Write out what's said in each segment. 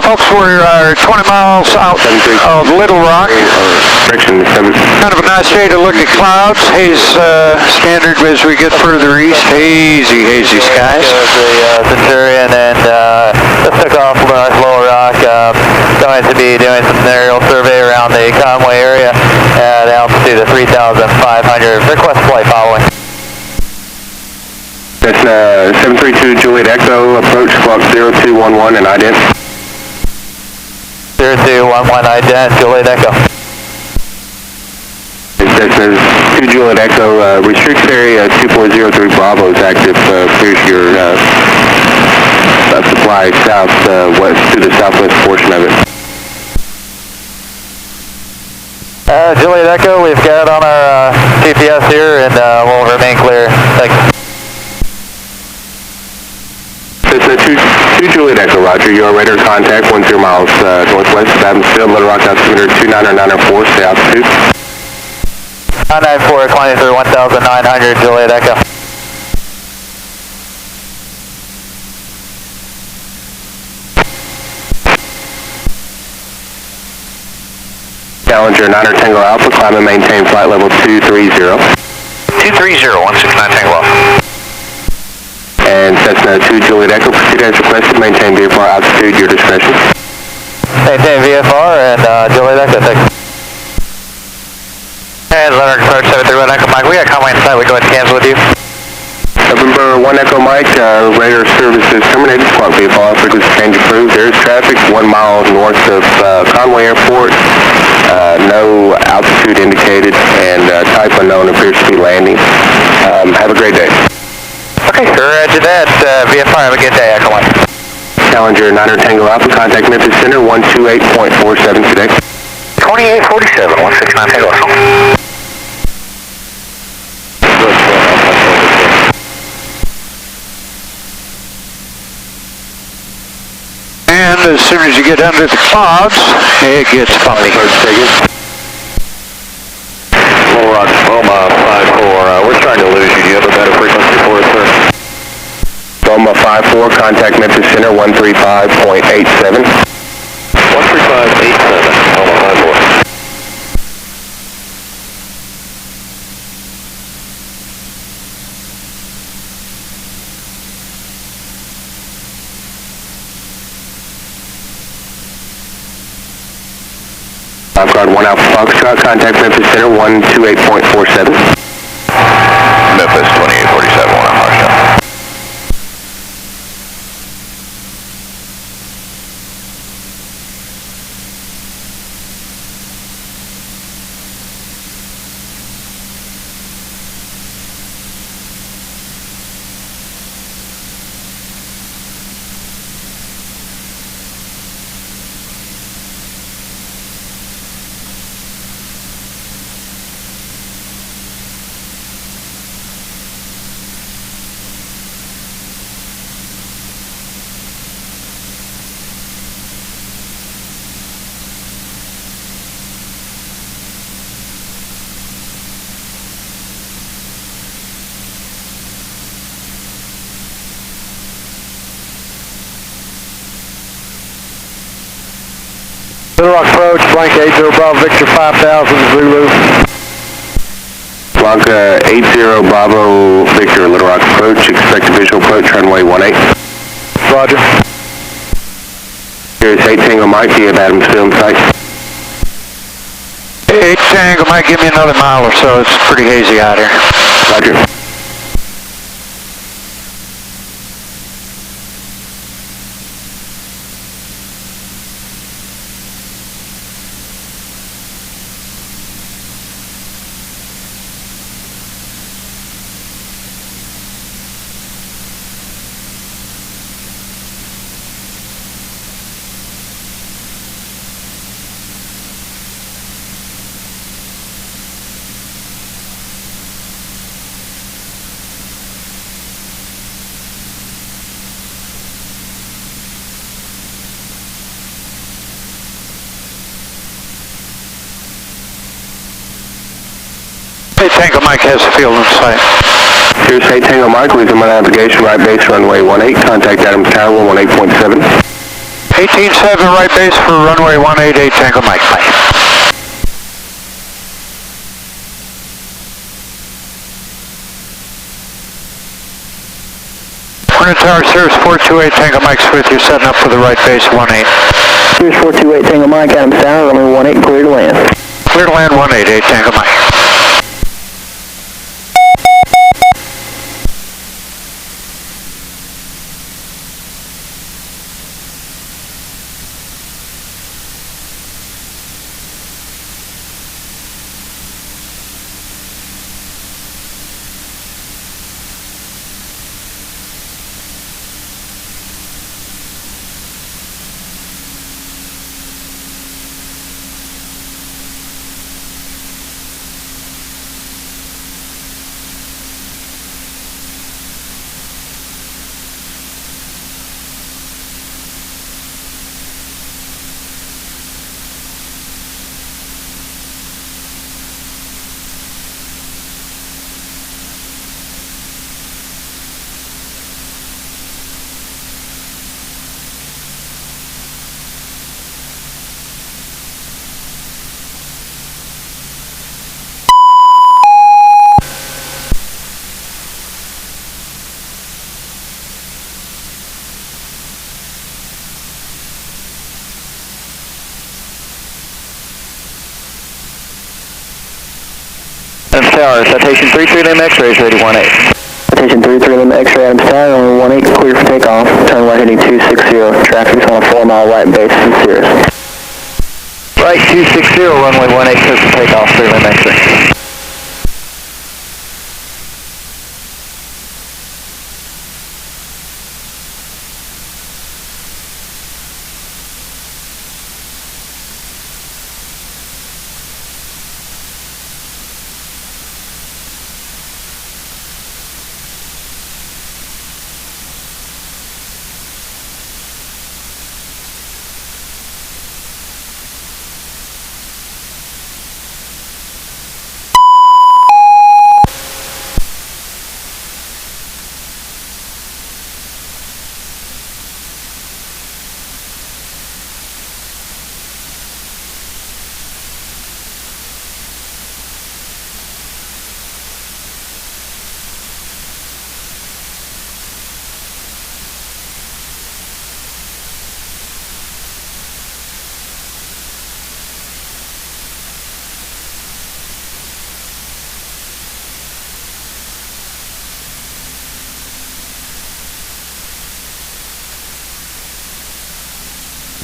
folks, we're 20 miles out of Little Rock. Kind of a nice day to look at clouds. Haze standard as we get further east. Hazy skies. The Centurion, and just took off from Little Rock. Going to be doing some aerial survey around the Conway area at altitude of 3,500. Request flight following. That's 732 Juliet Echo, approach clock 0211 and ident. 0211 ident, Juliet Echo. That's 2 Juliet Echo, restrict area 2403 Bravo is active. Clears your supply south-west to the southwest portion of it. Juliet Echo, we've got on our GPS here, and we'll remain clear. Thanks. It's 2 Juliet Echo, roger. Your radar contact 10 miles northwest of Adamsfield, Little Rock altimeter 29 or 904, stay altitude. 994, climbing through 1,900, Juliet Echo. Challenger 9 Tango Alpha, climb and maintain flight level 230. 230, 169 Tango Alpha. And Cessna 2 Juliet Echo, proceed as requested, maintain VFR altitude, your discretion. Maintain VFR and Juliet Echo, thanks. And Leonard approach 731 Echo Mike, we got Conway in sight, we go ahead and cancel with you. November 1 Echo Mike, radar services terminated, squawk VFR, frequency change approved. There's traffic 1 mile north of Conway Airport, no altitude indicated, and type unknown appears to be landing. Have a great day. Okay, roger that. VFR, have a good day, Echo Mike. Challenger 9 Tango Alpha, contact Memphis Center 128.47 today. 2847, 169 Tango Alpha. And as soon as you get under the clouds, it gets bumpy. Little Rock, Loma 54, we're trying to lose you. Do you have a better frequency for us, sir? Loma 54, contact Memphis Center 135.87. 13587, Loma 54. Guard 1 Alpha Foxtrot, contact Memphis Center 128.47. Memphis 2847, 1 Alpha Foxtrot. Little Rock approach, blank 80 Bravo Victor 5000 Zulu. Blanca 80 Bravo Victor, Little Rock approach, expect a visual approach, runway 18. Roger. Here's 8 Tango Mike, do you have Adamsfield in sight? 8 Tango might give me another mile or so, it's pretty hazy out here. Roger. Hey, Tango Mike has a field in sight. Here's 8 Tango Mike, resume my navigation, right base runway 18, contact Adams Tower 18.7. 18-7 right base for runway 188 Tango Mike. Bye. Morning Tower, Cirrus 428 Tango Mike's with you, setting up for the right base 18. Cirrus 428 Tango Mike, Adams Tower, runway 18, clear to land. Clear to land 188 Tango Mike. Adams Tower, citation 33 Lima X-rays, ready 18. Citation 33 Lima X-ray, Adams Tower, runway 18, clear for takeoff. Turn right heading 260. Traffic's on a 4-mile right base from Cirrus. Right 260, runway 18, clear for takeoff, 3 Lima X-ray.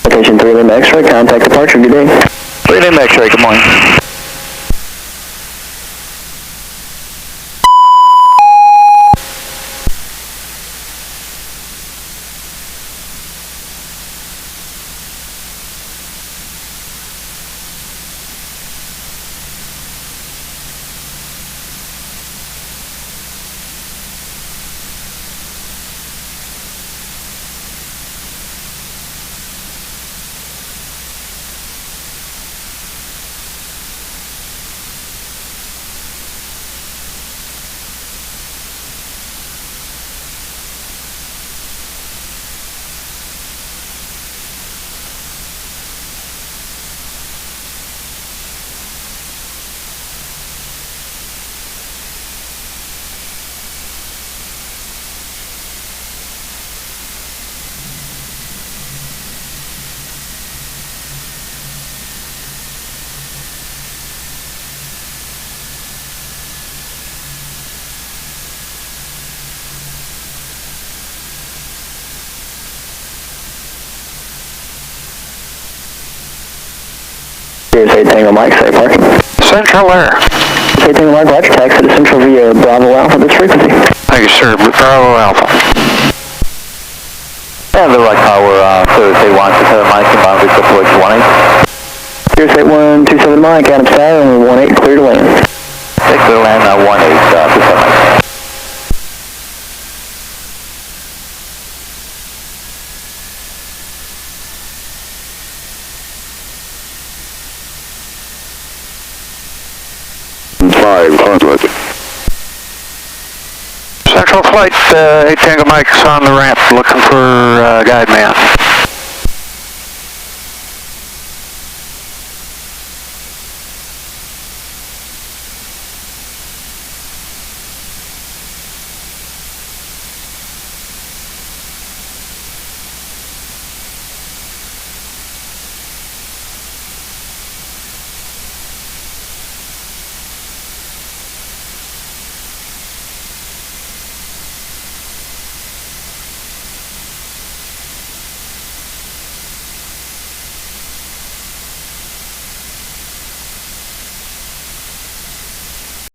Citation 3 Lima X-ray, contact departure, good day. 3 Lima X-ray, good morning. Cirrus 8 Tango Mike, sorry, parking. Central Air. 8 Tango Mike, roger, taxi to Central via Bravo Alpha, this frequency. Thank you, sir. Bravo Alpha. And the right power, Cirrus 8127 Mike, inbound Victor Flight 18. Cirrus 8127 Mike, Adams Tower, runway 18, clear to land. Clear to land, 18, 27 Mike. Central Flight 8 Tango Mike's on the ramp looking for guide man.